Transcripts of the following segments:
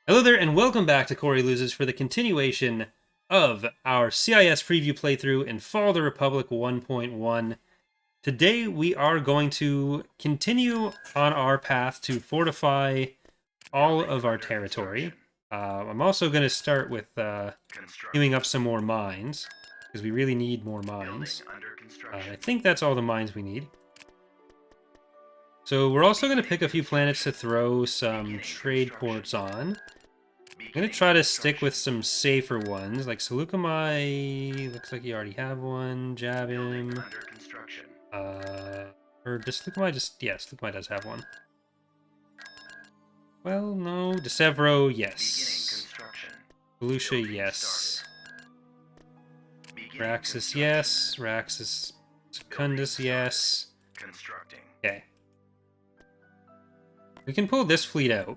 Hello there, and welcome back to Corey Loses for the continuation of our CIS preview playthrough in Fall of the Republic 1.1. Today we are going to continue on our path to fortify all of our territory. I'm also going to start with queuing up some more mines, because we really need more mines. I think that's all the mines we need. So we're also going to pick a few planets to throw some trade ports on. I'm going to try to stick with some safer ones, like Seleucami. Looks like you already have one. Jab him. Or does Seleucami just... Yeah, Seleucami does have one. Well, no. DeSevro, yes. Volusia, yes. Raxus, yes. Raxus Secundus, yes. Okay. We can pull this fleet out.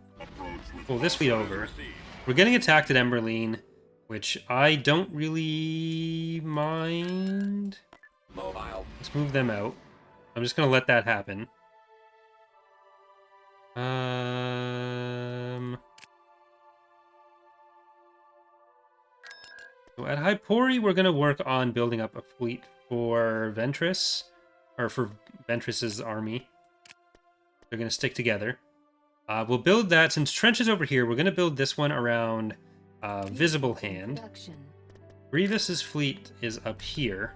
Pull this fleet over. We're getting attacked at Emberline, which I don't really mind. Let's move them out. I'm just going to let that happen. So at Hypori, we're going to work on building up a fleet for Ventress, or for Ventress's army. They're going to stick together. We'll build that, since Trench is over here, we're going to build this one around Visible Hand. Grievous's fleet is up here.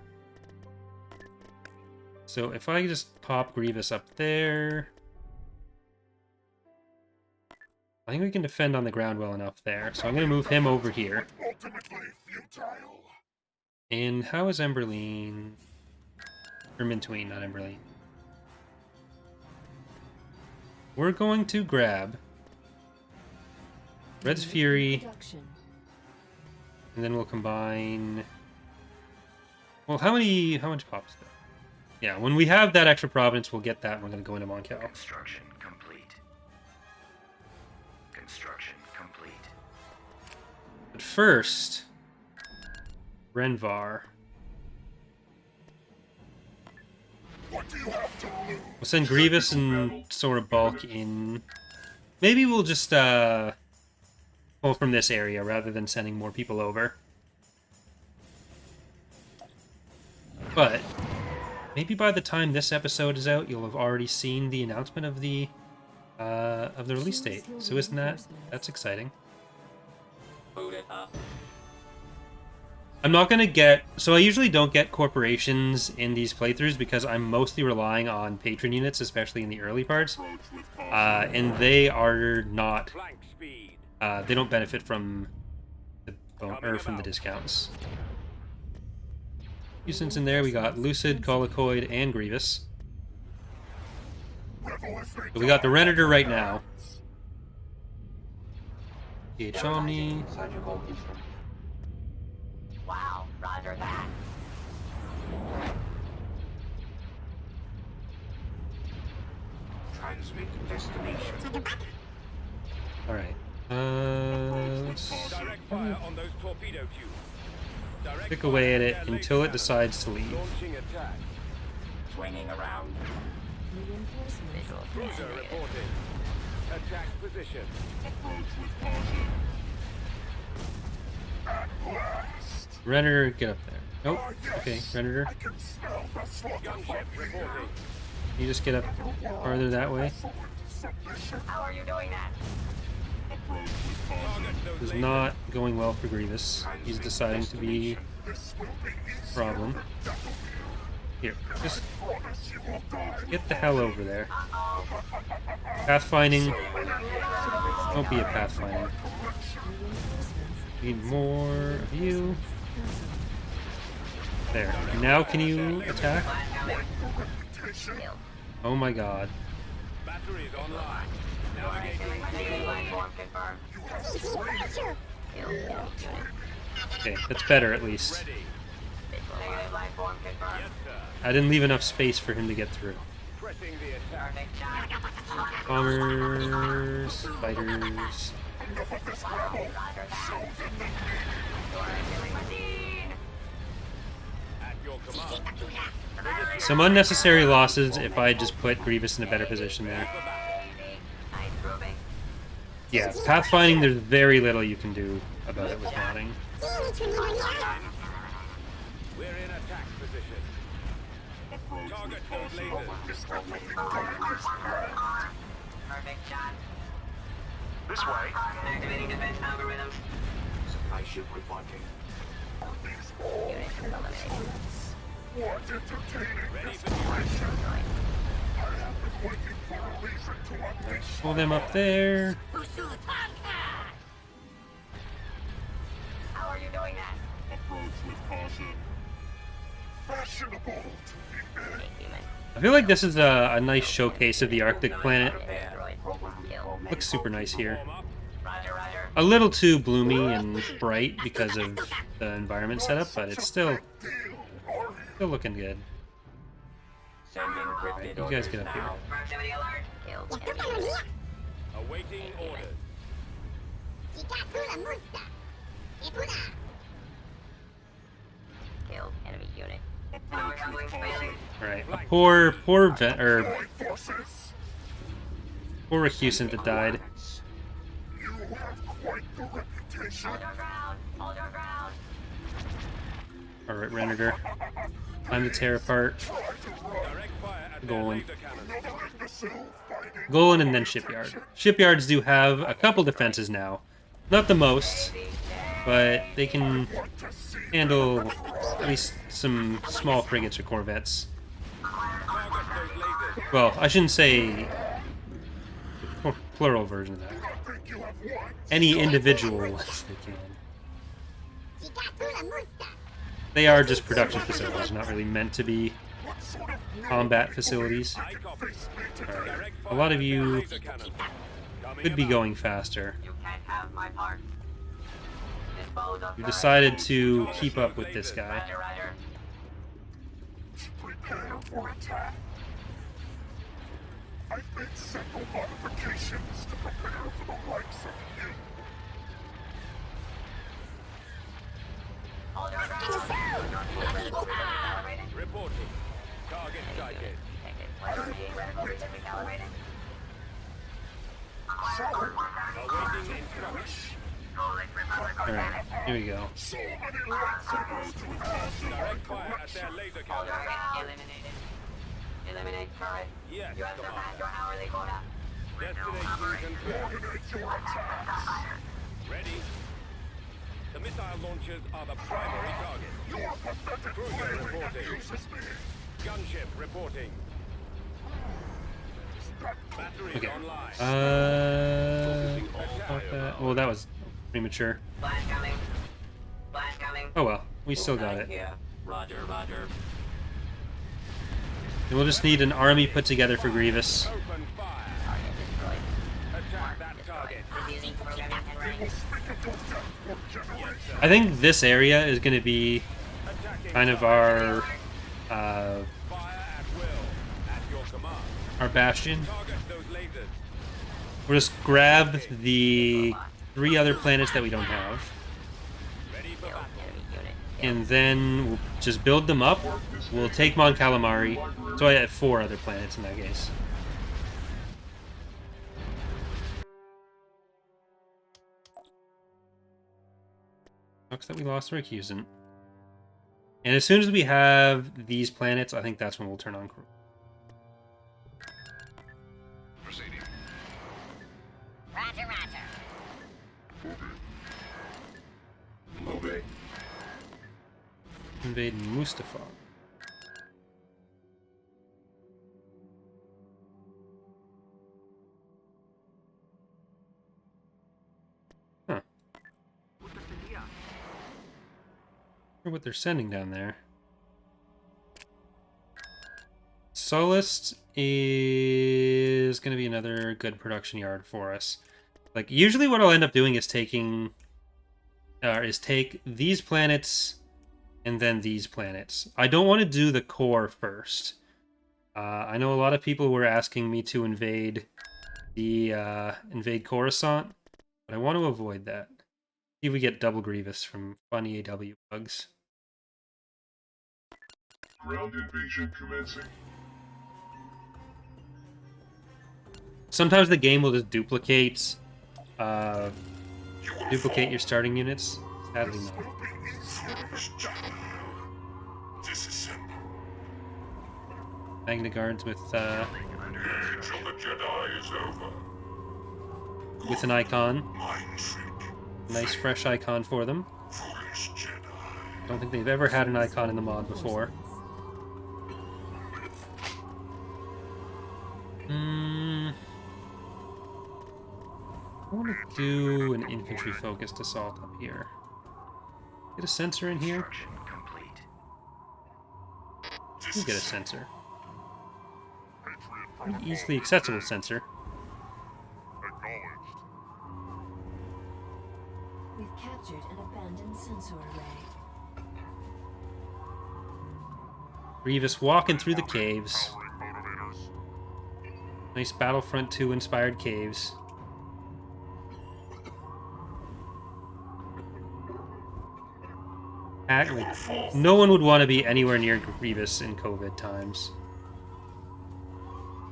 So if I just pop Grievous up there... I think we can defend on the ground well enough there. So I'm going to move him over here. And how is Emberline? Or Mintuine, not Emberline. We're going to grab Red's Fury, and then we'll combine... Well, how much pops there? Yeah, when we have that extra province, we'll get that, and we're going to go into Mon Cal. Construction complete. Construction complete. But first, Renvar. We'll send Grievous and sort of bulk in. Maybe we'll just pull from this area rather than sending more people over. But maybe by the time this episode is out, you'll have already seen the announcement of the release date. So isn't that's exciting? Boot it up. I'm not going to get... So I usually don't get corporations in these playthroughs because I'm mostly relying on patron units, especially in the early parts. And they are not... they don't benefit from the discounts. Since in there we got Lucid, Colicoid, and Grievous. So we got the Renator right now. PH Omni. Wow, roger that. Transmit destination. Alright. Let's pick away at it until it decides to leave. Swinging around. Cruiser reporting. Attack position. Renator, get up there. Nope. Okay, Renator. Gunship reporting. You just get up farther that way. How are you doing that? This is not going well for Grievous. He's deciding to be a problem. Here, just get the hell over there. Pathfinding. Don't be a pathfinding. Need more of you. There. Now can you attack? Oh my god. Batteries online. Okay, that's better at least. Yes, sir. I didn't leave enough space for him to get through. Pressing the attack. Bombers, fighters. At your command. Some unnecessary losses if I just put Grievous in a better position there. Yeah, pathfinding, there's very little you can do about it with modding. We're in attack position. Target those lasers. Perfect shot. This way. Activating defense algorithms. Supply ship reporting. Unit eliminated. Ready for duty. Pull them up there. How are you doing that? Human. I feel like this is a nice showcase of the Arctic planet. Destroyed. Kill. Looks super nice here. Form up. Roger, roger. A little too bloomy and bright because of the environment setup, but it's still looking good. Sending encrypted You guys get up here. Proximity alert. Killed enemy. Awaiting orders. Killed enemy unit. Power couplings failing. Right, a poor recusant that died. Hold your ground. Hold your ground. Alright, Renator. Time to tear apart Direct fire at their Golan. laser cannon. Golan and then Shipyard. Shipyards do have a couple defenses now. Not the most, but they can handle at least some small frigates or corvettes. Target those lasers. Well, I shouldn't say plural version of that. Any individual ones they can. They are just production facilities, not really meant to be combat facilities. I copy. Alright. Direct A fire lot of at their you laser cannon. Coming could be about. going faster. You can't have my part. Dispose of You turret. decided to keep up with this guy. Roger, roger. Prepare for attack. I've made several modifications to prepare for the likes of you. Hold your ground. Calibrated. Reporting. Target sighted. Detected. Weapon being reticulated. Recalibrated. Awaiting instructions. Alright, here we go. So many lightsabers to attack. Direct fire at their laser Hold your cannon. ground. Eliminated. Eliminate turret. Yes, You have Commander. surpassed your hourly quota. Destination confirmed. Coordinate your attacks. Ready. The missile launchers are the primary target. Your pathetic Cruiser failing reporting. abuses me. Gunship reporting. Batteries Okay. online. Fuck that. Well, that was premature. Blast coming. Blast coming. Oh well, we still got it. Yeah. Roger, roger. And we'll just need an army put together for Grievous. Open fire. Target destroyed. Attack that target. Using programming and running. I think this area is going to be Attacking kind of target. our Fire at will. At your command. our bastion. Target those lasers. We'll just grab the 3 other planets that we don't have, Ready for Killed battle. enemy unit. and then we'll just build them up. We'll take Mon Calamari. So I have 4 other planets in that case. Sucks that we lost Recusant. And as soon as we have these planets, I think that's when we'll turn on crew. Proceeding. Roger, roger. Moving. Invade Mustafar. Huh. Wonder what they're sending down there. Solist is going to be another good production yard for us. Like, usually what I'll end up doing is take these planets and then these planets. I don't want to do the core first. I know a lot of people were asking me to invade Coruscant, but I want to avoid that. See if we get double Grievous from funny AW bugs. Ground invasion commencing. Sometimes the game will just duplicate duplicate your starting units? Sadly not. Disassemble. Magna Guards with Age of the Jedi is over. an icon. Mind trick. Nice fresh icon for them. Foolish Jedi. Don't think they've ever had an icon in the mod before. I want to do an infantry focused assault up here. Get a sensor in here? We'll get a sensor. An easily accessible sensor. Acknowledged. We've captured an abandoned sensor array. Grievous walking through the caves. Powering motivators. Nice Battlefront 2 inspired caves. No one would want to be anywhere near Grievous in COVID times.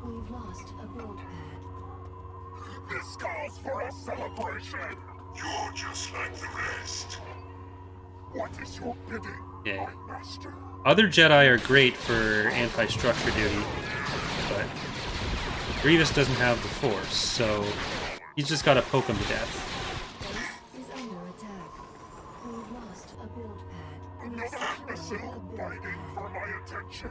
We've lost a build pad. This calls for a celebration. You're just like the rest. What is your bidding, Yeah. my master? Other Jedi are great for anti-structure duty, but Grievous doesn't have the Force, so he's just got to poke him to death. Base is under attack. We've lost a build pad. We're Another securing missile a build biting pad. for my attention.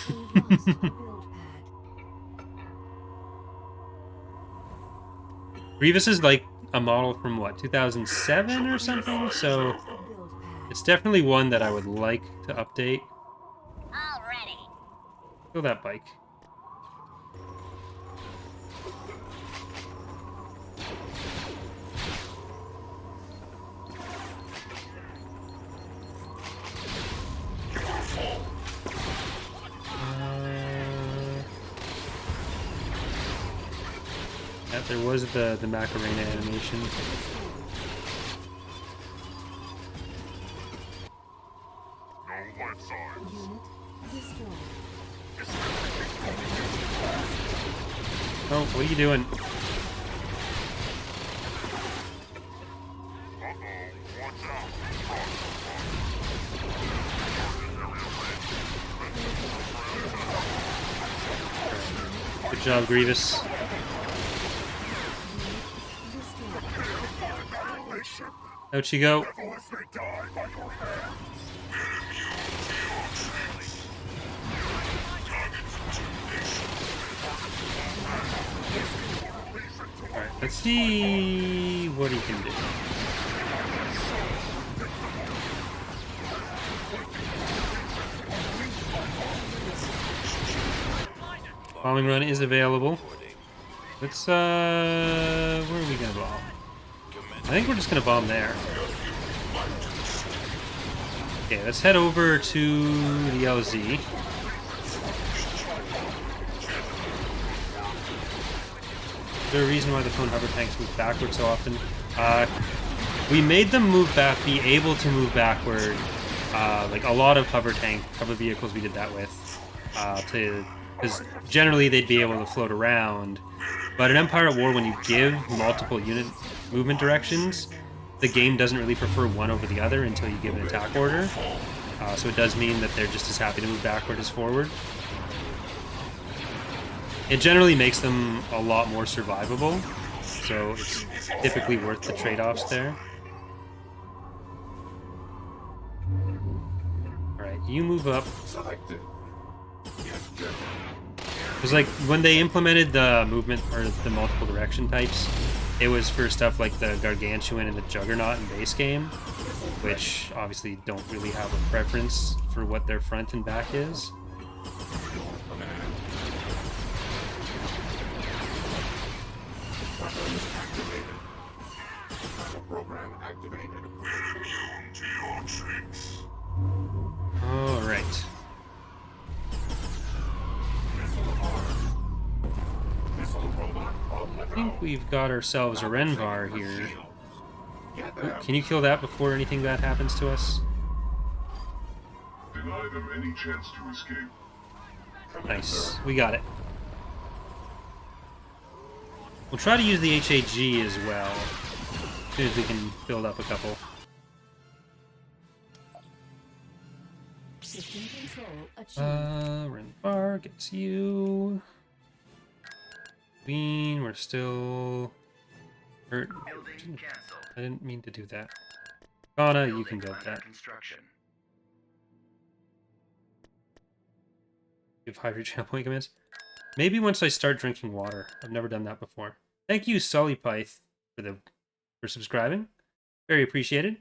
We've lost a build pad. Grievous is like a model from, what, 2007 or something? So A build pad. it's definitely one that I would like to update. Already. Kill that bike. Yeah, there was the Macarena animation. No life signs. Unit destroyed. Oh, what are you doing? Watch out. Good job, Grievous. Annihilation. Out you go. Devil as they die by your hands. Alright, let's see what he can do. Bombing run is available. Let's, where are we gonna bomb? I think we're just gonna bomb there. Okay, let's head over to the LZ. Is there a reason why the phone hover tanks move backward so often? We made them be able to move backward. Like a lot of hover vehicles we did that with, because generally they'd be able to float around. But in Empire at War, when you give multiple unit movement directions, the game doesn't really prefer one over the other until you give an attack order. So it does mean that they're just as happy to move backward as forward. It generally makes them a lot more survivable, so it's typically worth the trade-offs there. Alright, you move up. Because, like, when they implemented the movement, or the multiple direction types, it was for stuff like the Gargantuan and the Juggernaut in base game, which obviously don't really have a preference for what their front and back is. Program activated. We're immune to your tricks. Alright. I think we've got ourselves a Renvar here. Ooh, can you kill that before anything bad happens to us? Deny them any chance to escape. Nice. We got it. We'll try to use the HAG as well, as soon as we can build up a couple. System control achieved. Rhen Bar gets you. Queen, we're still hurt. I didn't mean to do that. Ghana, you can build that. Give hydrate channel point commands. Maybe once I start drinking water. I've never done that before. Thank you, Sullypyth, for subscribing. Very appreciated.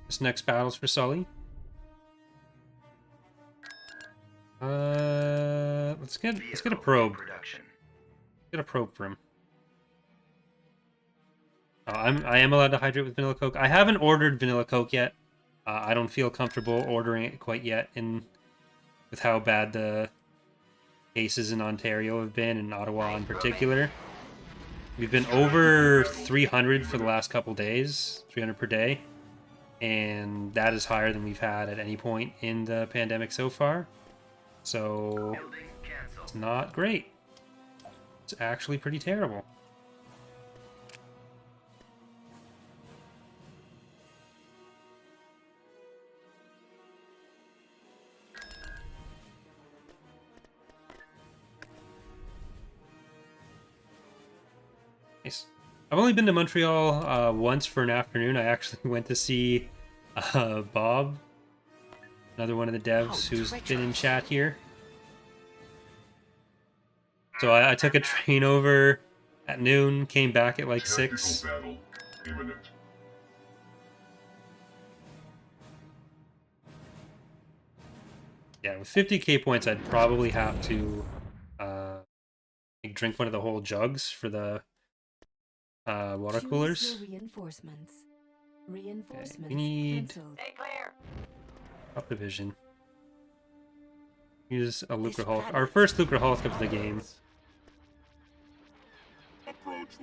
This next battle's for Sully. Let's get a probe. Get a probe for him. I am allowed to hydrate with vanilla Coke. I haven't ordered vanilla Coke yet. I don't feel comfortable ordering it quite yet, with how bad the cases in Ontario have been, in Ottawa in particular. We've been over 300 for the last couple days, 300 per day, and that is higher than we've had at any point in the pandemic so far. So it's not great. It's actually pretty terrible. Nice. I've only been to Montreal once for an afternoon. I actually went to see Bob, another one of the devs who's been in chat here. So I took a train over at noon, came back at like 6. Battle imminent. Yeah, with 50k points, I'd probably have to drink one of the whole jugs for the water Choose coolers. your reinforcements. Reinforcements we need- cancelled. Stay clear. Up division. Use a Lucrehulk. Our first Lucrehulk of the game.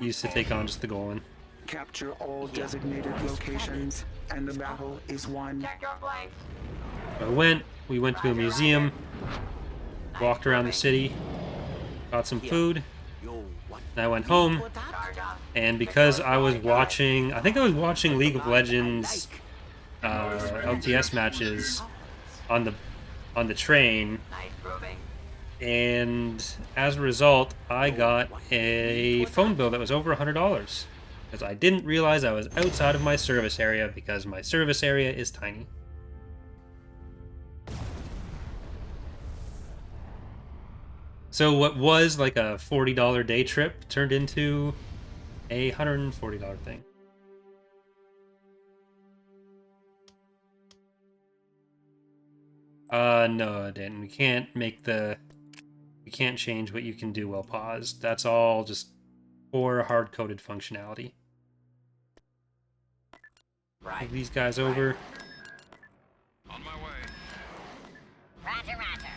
Used to take on just the Golan. Capture all designated locations, and the battle is won. Check your flanks. We went to a museum, walked around the city, got some food, and I went home. Charge up. And because I was watching, I think I was watching League of Legends LTS matches on the train, Nice proving. and as a result, I got a phone bill that was over $100 because I didn't realize I was outside of my service area because my service area is tiny. So what was like a $40 day trip turned into a $140 thing. No, it didn't. We can't change what you can do while paused. That's all just poor hard-coded functionality. Right. Move these guys over. On my way. Roger, roger.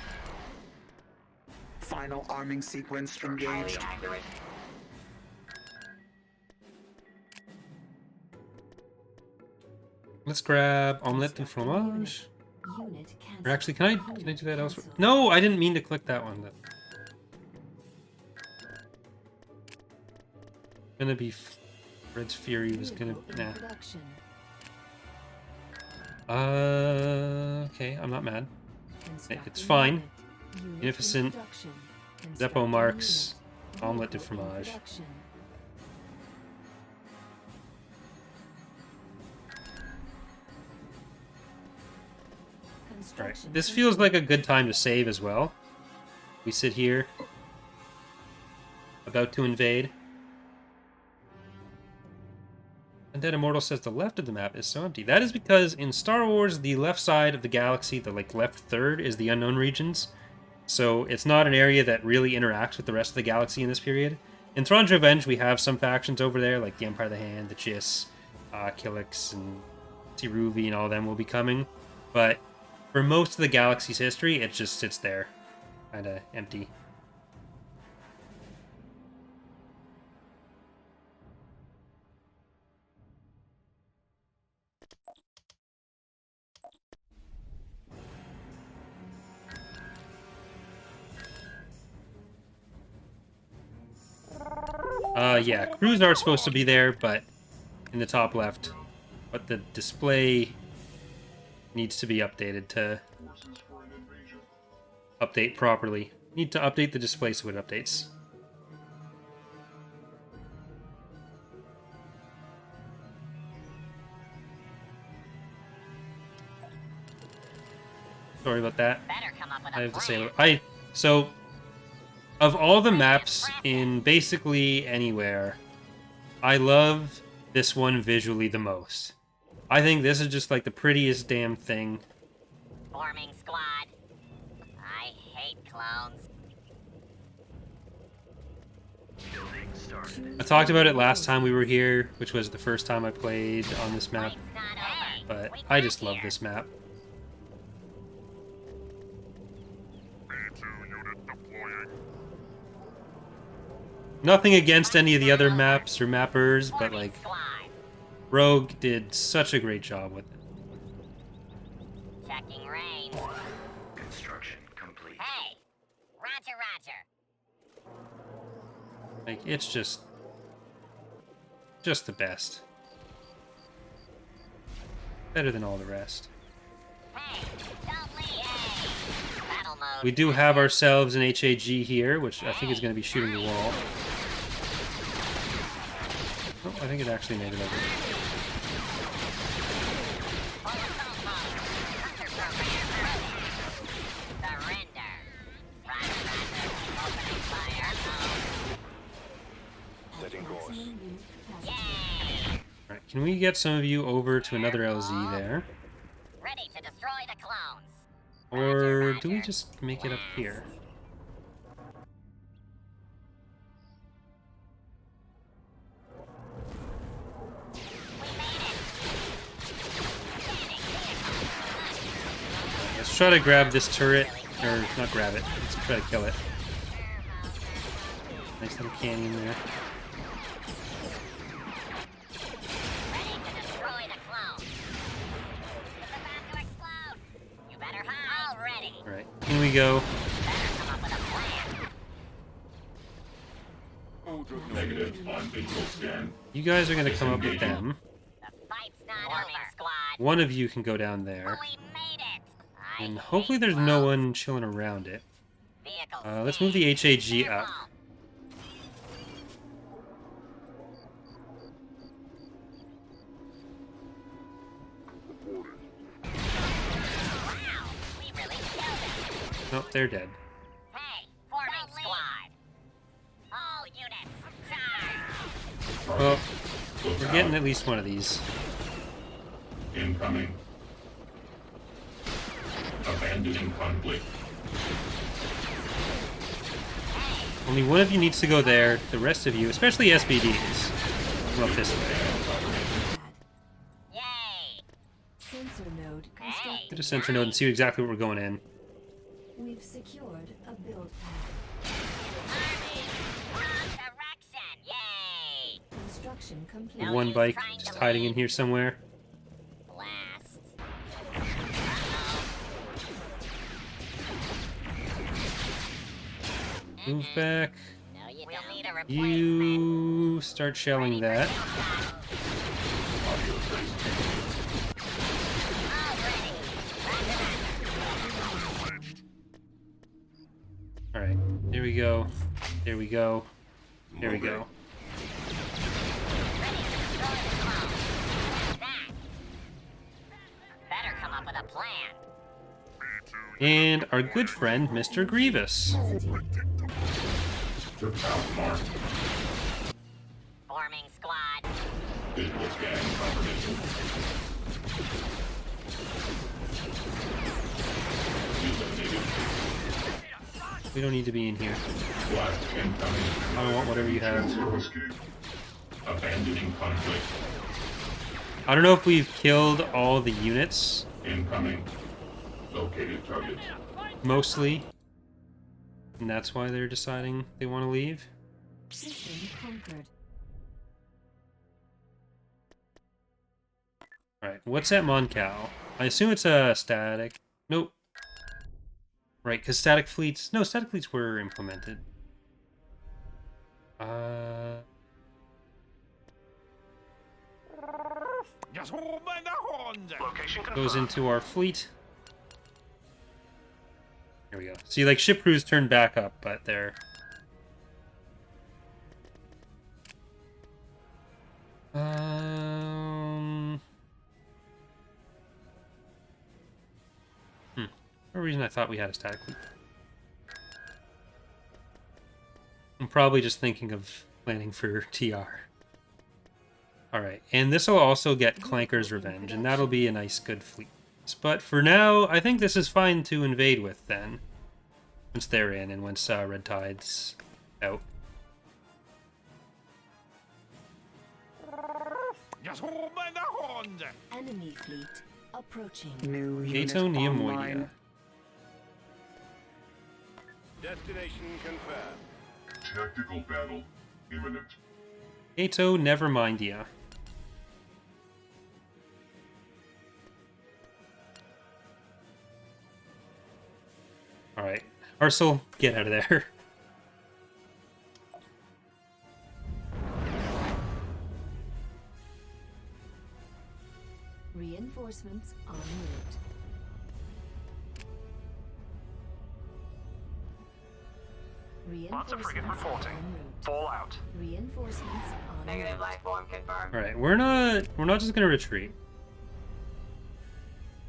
Final arming sequence Highly engaged. accurate. Let's grab omelette du fromage. Unit cancelled. Or actually, can I do that elsewhere? No, I didn't mean to click that one. Gonna be Red's Fury was gonna Vehicle in production. Okay, I'm not mad. Constructing It's fine. unit. Unit in Magnificent. production. Depot Constructing marks. unit. Omelette du Vehicle in fromage. production. Right. Construction This feels like a good time to save as well. We sit here, about to invade. Undead Immortal says the left of the map is so empty. That is because in Star Wars, the left side of the galaxy, the left third, is the unknown regions. So it's not an area that really interacts with the rest of the galaxy in this period. In Thrawn's Revenge, we have some factions over there, like the Empire of the Hand, the Chiss, Killix, and Siruvi, and all of them will be coming. But for most of the galaxy's history, it just sits there, kind of empty. Yeah, crews are supposed to be there, but in the top left. But the display needs to be updated to update properly. Need to update the display so it updates. Sorry about that. I have to say, so of all the maps in basically anywhere, I love this one visually the most. I think this is just like the prettiest damn thing. Forming squad. I hate clones. I talked about it last time we were here, which was the first time I played on this map, Fight's not over. but We I got just love here. this map. B2 unit deploying. Nothing against any of the other maps or mappers, but Forming like squad. Rogue did such a great job with it. Checking range. Construction complete. Hey! Roger, roger. Like, it's just the best. Better than all the rest. Hey! Don't leave! Hey! Battle mode. We do have ourselves an HAG here, which I think is going to be shooting the wall. Oh, I think it actually made it over. Surrender. Roger, roger. Opening fire. Setting course. Maximum unit capacity. Yay! Alright, can we get some of you over to another LZ there? Ready to destroy the clones. Or do we just make it up here? We made it. Standing vehicle. Let's try to grab this turret. Or, not grab it. Let's try to kill it. Nice little canyon there. Ready to destroy the clones. It's about to explode. You better hide. All ready. Alright, in we go. Better come up with a plan. Negative on visual scan. You guys are going to come up with them. The fight's not over. Squad. One of you can go down there. We made it. I And hate hopefully there's no clones. one chilling around it. Vehicle Let's move the HAG up. Careful. Wow, we really killed it. Nope, they're dead. Hey, forming squad. All units, charge. Well, we're getting at least one of these. Incoming. Abandoning conflict. Only one of you needs to go there. The rest of you, especially SBDs, come up this way. Yay! Sensor node Hey. constructed. Get a sensor node and see exactly what we're going in. We've secured a build pad. Army, wrong direction. Yay! Construction complete. No One use bike trying just to hiding in leave. here somewhere. Blast. Move back. No, you don't. We'll need a replacement. You start shelling that. Alright, there we go. There we go. There we go. Better come up with a plan. And our good friend, Mr. Grievous. Forming squad. Visual scan confirmation. Eliminated. We don't need to be in here. Blast incoming. I don't want whatever you have. Zero escape. Abandoning conflict. I don't know if we've killed all the units, Incoming. Located targets. mostly. And that's why they're deciding they want to leave. System conquered. Alright, what's at Mon Cal? I assume it's a static. Nope. Right, because static fleets... No, static fleets were implemented. Just hold by the horns. Location Goes confirmed. into our fleet. Here we go. See, like, ship crews turned back up, but they're... For a reason I thought we had a static fleet. I'm probably just thinking of planning for TR. Alright, and this will also get Clanker's Revenge, and that'll be a nice, good fleet. But for now, I think this is fine to invade with, then. Once they're in, and once Red Tide's out. Just hold by the horns. Enemy fleet approaching. New unit Kato online. Neomoidia. Destination confirmed. Tactical battle imminent. Kato Nevermindia. Alright. Arcel, get out of there. Reinforcements en route. Lots of frigate Reinforcements reporting. en route. Fallout. Reinforcements en Negative route. life form confirmed. Alright, we're not just gonna retreat.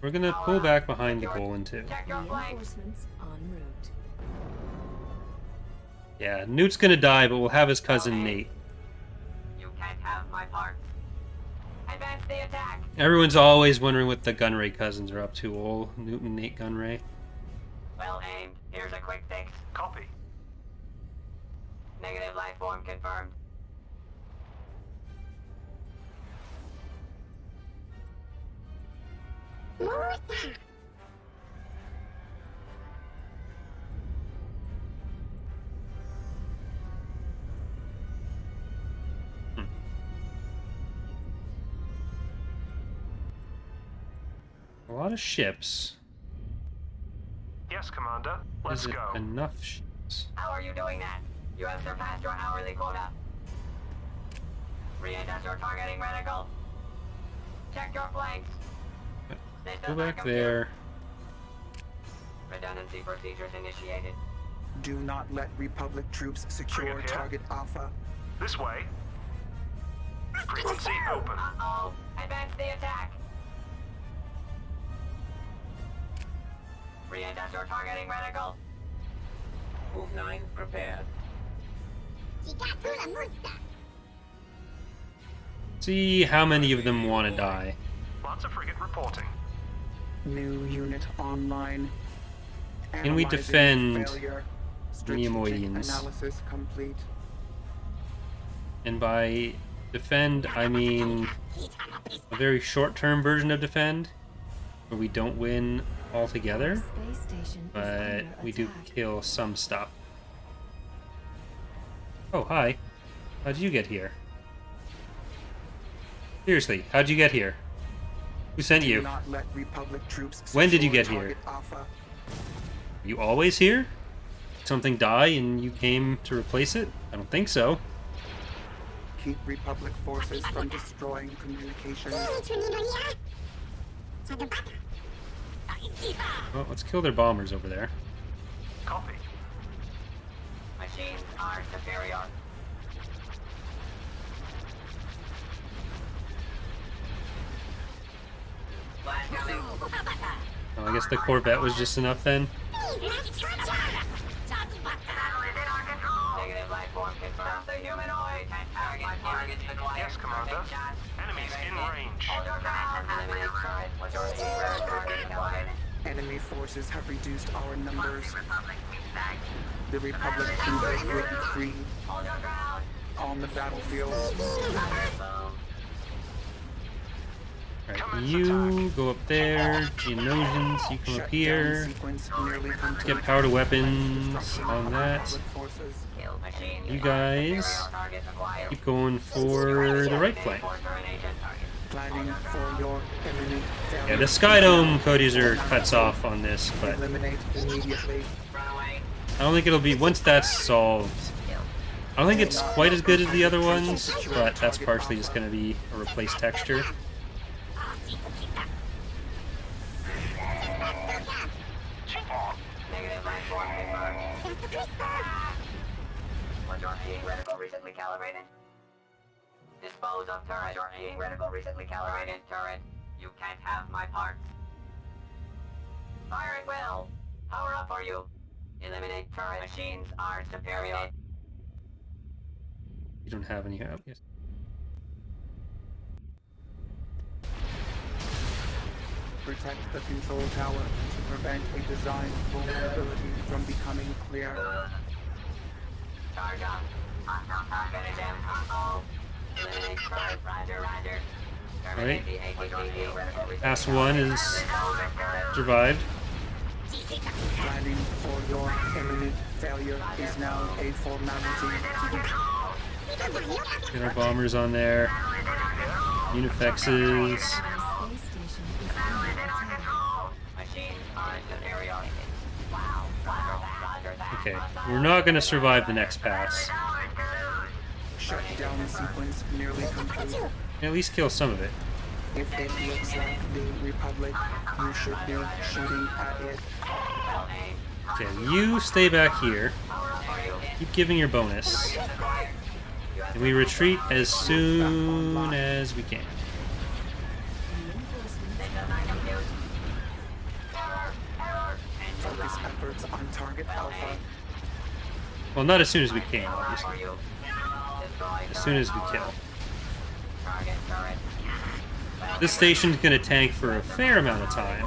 We're gonna pull back behind the Golan too. Check your flanks. Reinforcements en route. Yeah, Newt's gonna die, but we'll have his cousin Nate. You can't have my parts. Advance the attack. Everyone's always wondering what the Gunray cousins are up to. Old Newt and Nate Gunray. Well aimed. Here's a quick fix. Copy. Negative life form confirmed. A lot of ships. Yes, Commander. Let's Is it go. enough ships? How are you doing that? You have surpassed your hourly quota. Re-adjust your targeting reticle. Check your flanks. Go back there. Redundancy procedures initiated. Do not let Republic troops secure Frigate here. target Alpha. This way. Frequency open. Uh-oh. Advance the attack. Re-adjust your targeting reticle. Move 9, prepared. See how many of them want to die. Lots of frigate reporting. New unit online. Can we Analyzing defend failure. Strategic Neomoidians? analysis complete. And by defend, I mean a very short-term version of defend, where we don't win altogether, Space station but is under we do attack. kill some stuff. Oh, hi. How'd you get here? Seriously, how'd you get here? Who sent Do you? not let Republic troops When did you secure get here? target Alpha. You always here? Something die and you came to replace it? I don't think so. Keep Republic forces from destroying communications. Well, let's kill their bombers over there. Copy. Machines are superior. Flash coming. Oh, I guess the Corvette was just enough then. Battle is in our control. Negative life form confirmed. The humanoid. Target's been wired. Yes, Commander. Take shots. Enemies in range. Hold your ground. Eliminate turret. Majority red target acquired. Enemy forces have reduced our numbers. Republic weak back. The Republic troops will be free Hold your ground. on the battlefield. Boom. Alright, you go up there. Geonosians, you come up Shutdown here. sequence nearly complete. Get power to weapons on that. Republic forces. Kill machine. You guys Superior target acquired. keep going for the right flank. For termination target. Planning for your imminent failure. Yeah, the Skydome Codeiser cuts off on this, but Eliminate immediately. Run away. I don't think it'll be, once that's solved, Kill. I don't think it's quite as good as the other ones, but that's partially just going to be a replaced texture. Negative life form confirmed. Majority reticle recently calibrated. Dispose of turret. Majority reticle recently calibrated. Turret, you can't have my parts. Fire at will. Power up for you. Eliminate turret. Machines are superior. You don't have any. Yes. Protect the control tower to prevent a design vulnerability from becoming clear. Charge up. Hostile target attempt. Uh-oh. Eliminate turret. Roger, roger. Alright. Terminate the ATTD reticle recently Pass 1 is survived. Planning for your imminent failure is now a formality. Get our bombers on there. Unifexes. Space station is under attack. Machines are superior. Wow. Roger that. Okay, we're not going to survive the next pass. Shutdown sequence nearly complete. At least kill some of it. If it looks like the Republic, you should be shooting at it. Okay, you stay back here. Keep giving your bonus. And we retreat as soon as we can. Focus efforts on target Alpha. Well, not as soon as we can, obviously. As soon as we kill. This station's gonna tank for a fair amount of time.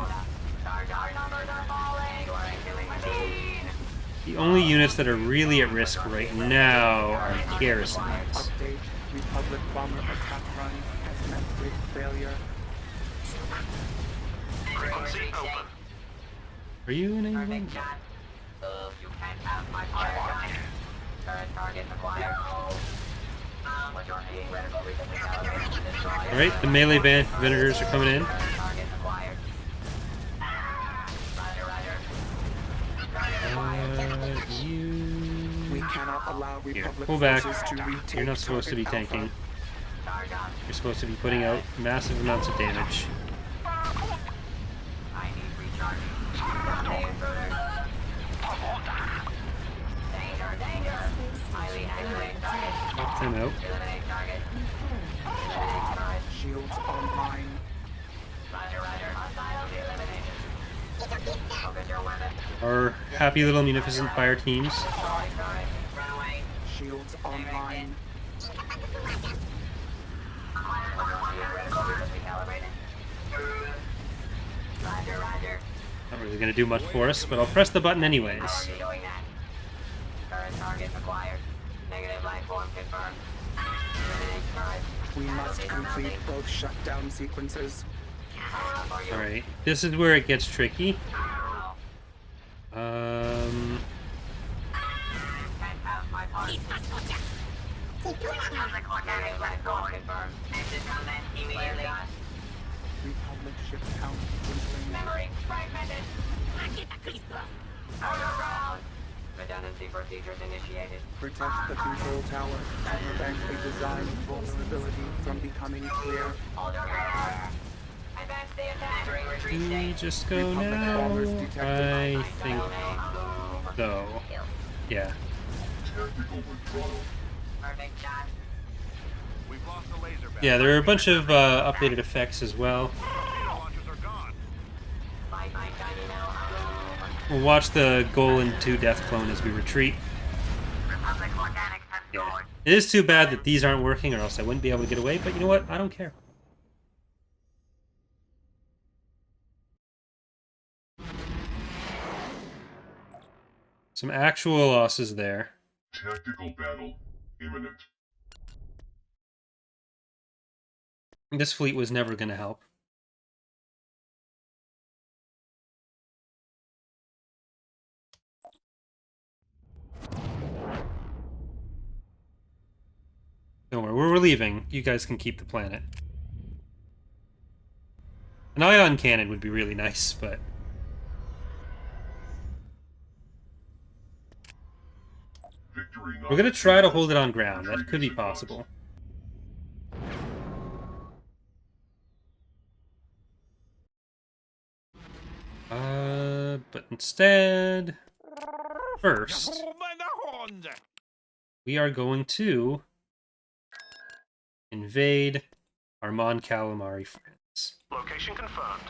The only units that are really at risk right now are garrisons. Update: Republic bomber attack run has met with failure. Frequency open. Are you in anyone? You can't have my part. Current target acquired. Majority reticle recently calibrated. Destroy. Alright, the melee vendors are coming in. Target acquired. Roger, roger. You... We cannot allow Republic pull back. forces to retake You're not supposed to be target tanking. Charge up. You're supposed to be putting out massive amounts of damage. I need recharging. The intruder. Danger, danger. Highly activate target. Pop them out. Eliminate target. Eliminate turret. Shields online. Roger, roger. Hostiles eliminated. Focus your weapon. Our happy little munificent fire teams. Destroy turret. Run away. Shields online. Roger, roger. Not really going to do much for us, but I'll press the button anyways. Already doing that. Current target acquired. Negative life form confirmed. Eliminate turret. We must complete both shutdown sequences. Power up for you. Alright, this is where it gets tricky. Can't have my part. Organic life form confirmed. Exit combat immediately. Republic ship count dwindling. Memory fragmented. Overground. Redundancy procedures initiated. Protect the control tower to prevent a design vulnerability from becoming clear. Overground. Advance the attack. Entering retreat We state. just go Republic now. bombers detected. I think so. Yeah. Perfect shot. We've lost the laser battery. Yeah, there are a bunch of updated effects as well. Torpedo launchers are gone. Fight my shiny now. We'll watch the Golan 2 death clone as we retreat. Republic organics have Yeah. stored. It is too bad that these aren't working, or else I wouldn't be able to get away, but you know what? I don't care. Some actual losses there. Tactical battle imminent. This fleet was never going to help. Don't worry, we're leaving. You guys can keep the planet. An ion cannon would be really nice, but... Victory We're going to try to hold it on ground. That could be possible. But instead, first, we are going to invade our Mon Calamari friends. Location confirmed.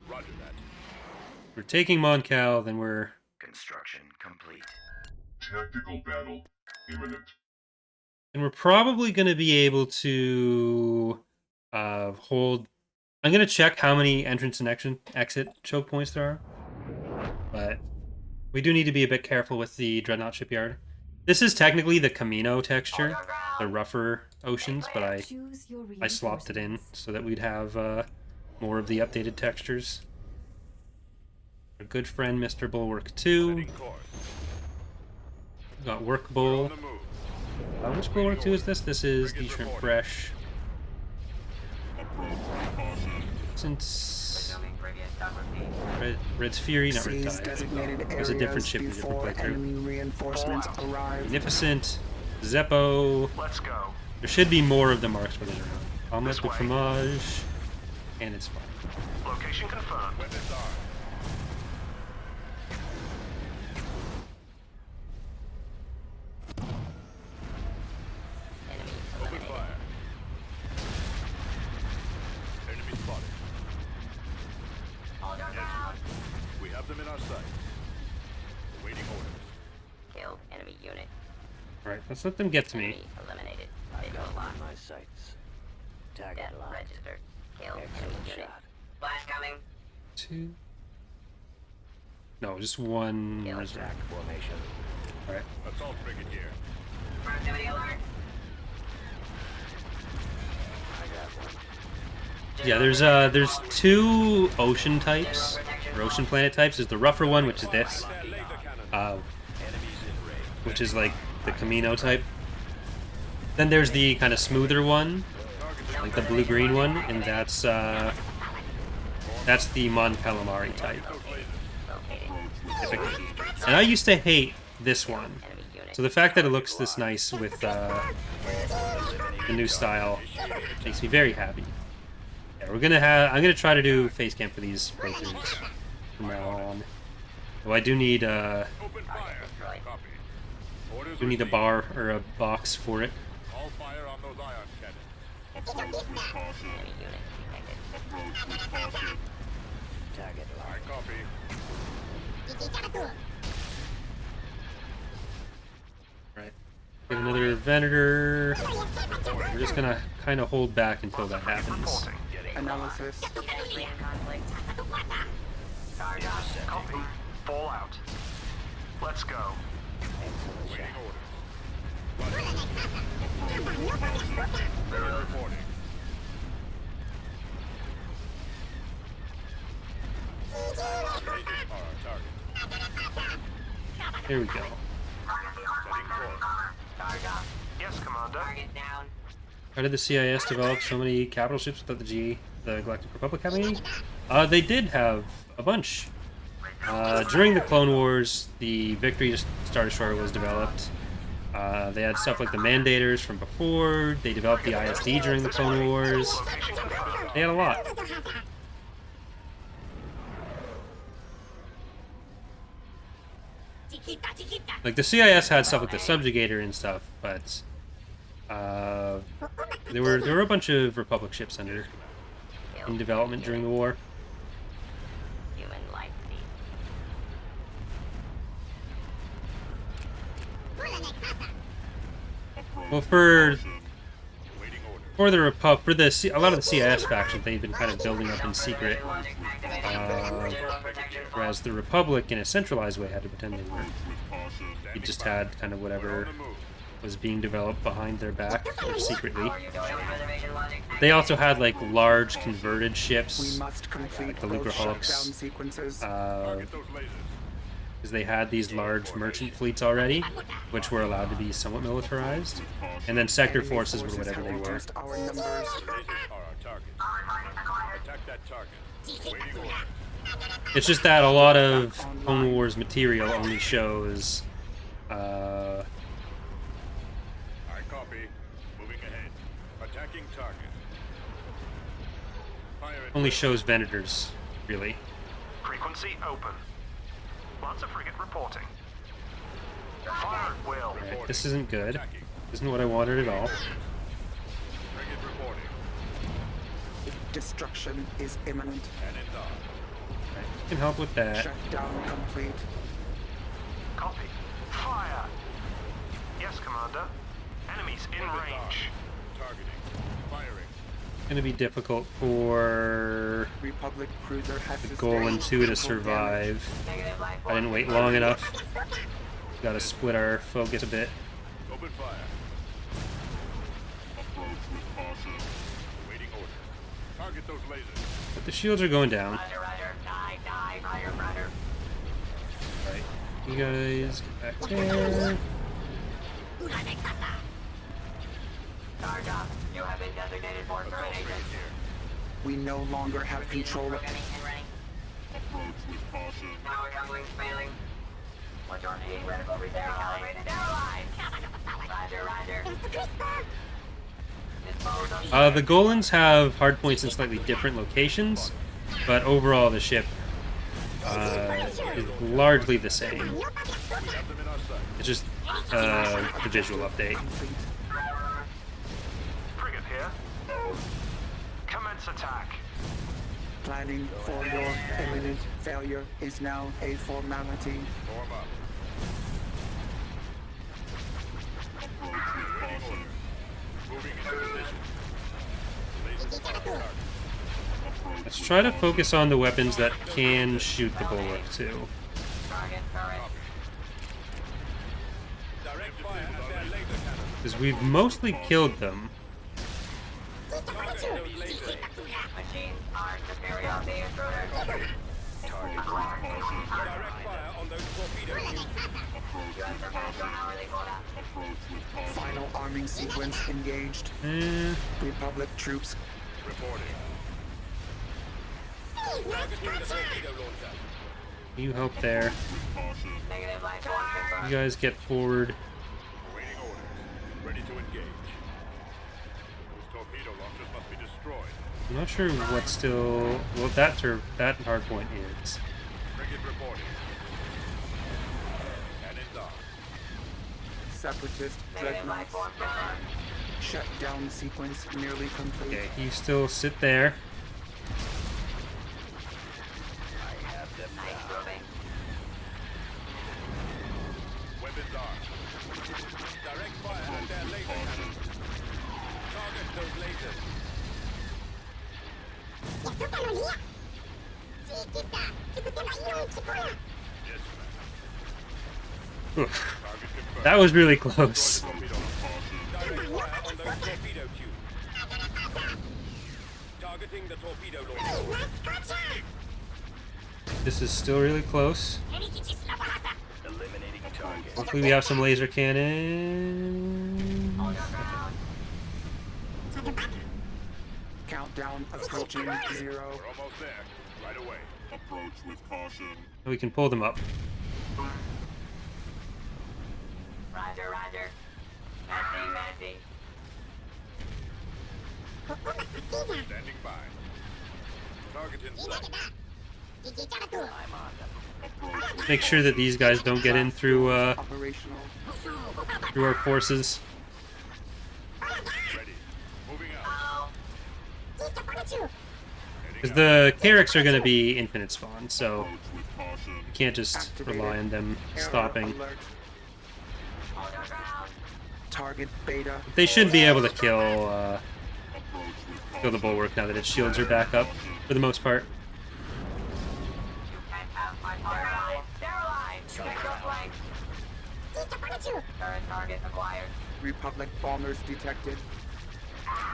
Roger that. We're taking Mon Cal, then we're... Construction complete. Tactical battle imminent. And we're probably going to be able to hold... I'm going to check how many entrance and exit choke points there are. But we do need to be a bit careful with the Dreadnought Shipyard. This is technically the Camino texture, the rougher oceans, but I slopped it in so that we'd have more of the updated textures. Our good friend Mr. Bulwark 2. Setting course. We got Work On Bull. the move. Which Bulwark 2 is this? This is the Shrimp Fresh. Since Resuming previous stop repeat. Red's Fury, not Red Seize Tide. designated There's a different areas ship in a different before playthrough. enemy reinforcements arrive. Magnificent, Zeppo. Let's go. There should be more of the marks within around. Omelette This with way. fromage, and it's fine. Location confirmed. Weapons armed. Enemy Open eliminated. fire. Enemy spotted. Hold your ground. We have them in our sight. Awaiting orders. Killed enemy unit. Alright, let's let them get to me. Enemy eliminated. Visual lock. My sights. Target Death locked. registered. Killed enemy Excellent unit. shot. Flash coming. 2. No, just one. Kill. Attack formation. Alright. Assault frigate here. Proximity alert. I got one. Yeah, there's 2 ocean types, or ocean planet types. There's the rougher one, which is this, Their laser cannon. uh, Enemies in range. which is like the Camino type. Then there's the kind of smoother one, like the blue-green one, and that's the Mon Calamari type, Located. typically. And I used to hate this one. Enemy unit. So the fact that it looks this nice with the new style makes me very happy. Yeah, I'm gonna try to do face cam for these playthroughs from now on. Though I do need Open fire. destroyed. Copy. Orders a received. bar or a box for it. All fire on those ion cannons. Enemy unit detected. Target I locked. copy. Right. Get another Venator. We're just gonna kind of hold back until that happens. Reporting. Analysis. Enemy in conflict. Charge up. Copy. Fallout. Let's go. Waiting orders. Roger. Reporting. Lasers are our target. Here we go. Setting course. Charge up. Yes, Commander. Target down. How did the CIS develop so many capital ships without the Galactic Republic having any? They did have a bunch. During the Clone Wars, the Victory Star Destroyer was developed. They had stuff like the Mandators from before. They developed the ISD during the Clone Wars. Location confirmed. They had a lot. Like the CIS had stuff like the Subjugator and stuff, but there were a bunch of Republic ships in development during the war. Human life seed. Well, for Waiting orders. a lot of the CIS factions, they've been kind of building up in secret, Logic activated. whereas the Republic, in a centralized way, had to pretend they were. They just had kind of We're on whatever the move. was being developed behind their back, or secretly. Are you going reservation logic They also had like large converted We ships, must complete Like the both Lucrehawks. shutdown sequences. Target those lasers. because they had these large merchant fleets already, which were allowed to be somewhat militarized. And then sector Enemy forces were whatever have they were. reduced our numbers. Lasers are our target. Attack that target. Waiting orders. It's just that a lot of Clone Wars material only shows I Copy. Moving ahead. Attacking target. Fire at Only shows Venators, really. Frequency open. Lancer frigate reporting. Fire at will. Alright, this isn't good. attacking. Isn't what I wanted at all. Frigate reporting. Destruction is imminent. Cannons on. You can help with that. Shutdown complete. Copy. Fire. Yes, Commander. Enemies in Weapons range. on. Targeting. Firing. Gonna be difficult for Republic cruiser has the sustained Golan 2 to critical survive. Negative life I didn't wait long enough. Gotta split our focus a bit. Open fire. Approach with caution. Waiting orders. Target those lasers. But the shields are going down. Roger, roger. Die, die, roger, roger. Right. You guys get back there. Charge up. You have been designated for Assault termination. rate here. We no longer have control of Programming and running. Approach with caution. Power couplings failing. Majority reticle recalibrated. Sterilized. Roger, roger. Dispose of The Golans have hardpoints in slightly different locations, but overall the ship is largely the same. We have them in our sight. It's just the visual update. complete. Frigate here. Commence attack. Planning for your imminent failure is now a formality. Form up. Waiting orders. Moving into position. Lasers on target. Let's try to focus on the weapons that can shoot the bulwark too. target turret. Direct fire at their laser cannon. Because we've mostly killed them. Target those lasers. Machines are superior to the intruder. Target Direct fire on those torpedoes. You have surpassed your hourly quota. Final arming sequence engaged. Republic troops Reporting. Targeting the torpedo launcher. You help there. Negative life force confirmed. You guys get forward. Waiting orders. Ready to engage. Those torpedo launchers must be destroyed. I'm not sure what still that hardpoint is. Frigate reporting. Cannons on. separatist Negative life dreadnoughts. force confirmed. Shutdown sequence nearly complete. Okay, you still sit there. I have them Nice now. moving. Weapons armed. Direct fire at their laser cannons. Target those lasers. Yes, ma'am. Oof. Target confirmed. That was really close. Torpedo. Direct fire on those torpedo tubes. Targeting the torpedo launcher. This is still really close. Eliminating target. Hopefully we have some laser cannon. Countdown approaching 0. We're almost there. Right away. Approach with caution. We can pull them up. Roger, roger. Messy, messy. Standing by. Target in sight. I'm on them. Make sure that these guys don't get in through Operational. through our forces. Ready. Moving out. Oh, Because the Carracks are going to be infinite spawn, so Approach with caution. you can't just rely on them Error stopping. alert. hold your ground. Target beta. They should be able to kill Approach with kill the bulwark now that its shields are back up for the most part. You can't have my target. Sterilized. Control blank. Turret target acquired. Republic bombers detected.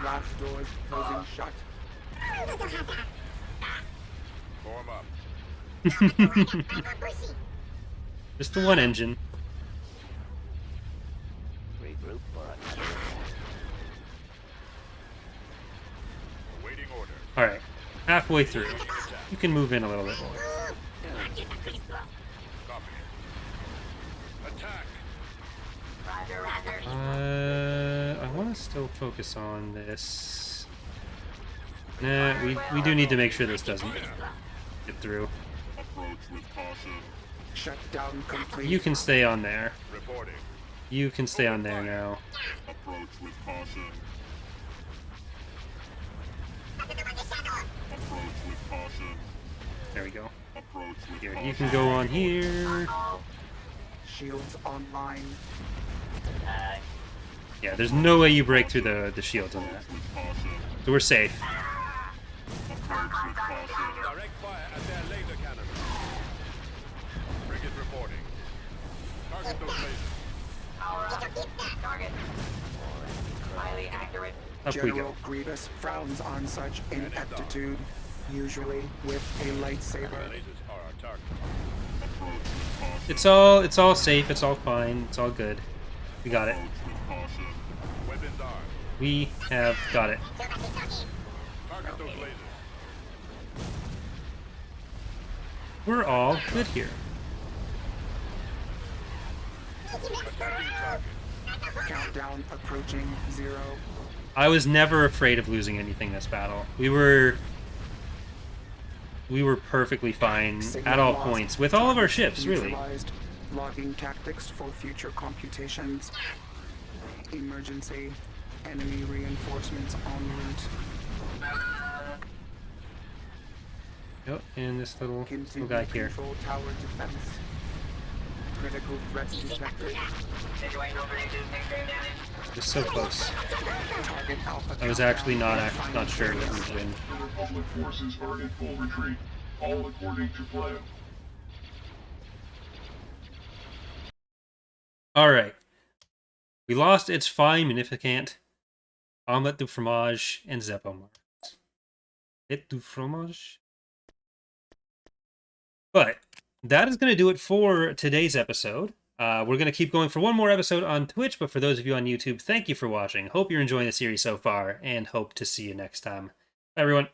Blast doors closing shut. Form up. Just the one engine. Regroup for another. Awaiting orders. Alright, halfway through. You can move in a little bit more. Copy. Attack. Roger, roger. want to still focus on this. Nah, we do need to make sure this doesn't get through. Approach with caution. Shutdown complete. You can stay on there. Reporting. You can stay on there now. Approach with caution. Approach with caution. There we go. Approach with Here, caution. you can go on here. Shields online. Yeah, there's no way you break through the shields on that. With caution. So we're safe. Approach with caution. Direct fire at their laser cannon. Frigate reporting. Target those lasers. Power up. Target. Highly accurate. Up we General go. Grievous frowns on such ineptitude, usually with a lightsaber. Lasers are our target. Approach with caution. It's all safe. It's all fine. It's all good. We got it. Approach with caution. Weapons armed. We have got it. Target those lasers. We're all good here. Attacking target. Countdown approaching 0. I was never afraid of losing anything this battle. We were perfectly fine at all points with all of our ships, really. Neutralized. Logging tactics for future computations. Emergency. Enemy reinforcements en route. Oh, and this little Continue guy here. control tower defense. Critical threats detected. Situation produces extreme damage. Just so close. Target alpha. I was actually not countdown. not sure that we would win. The Republic forces are in full retreat. All according to plan. Alright. We lost It's Fine, Magnificent, Omelette du Fromage, and Zeppomar. Et du Fromage? But that is going to do it for today's episode. We're going to keep going for one more episode on Twitch, but for those of you on YouTube, thank you for watching. Hope you're enjoying the series so far, and hope to see you next time. Bye, everyone.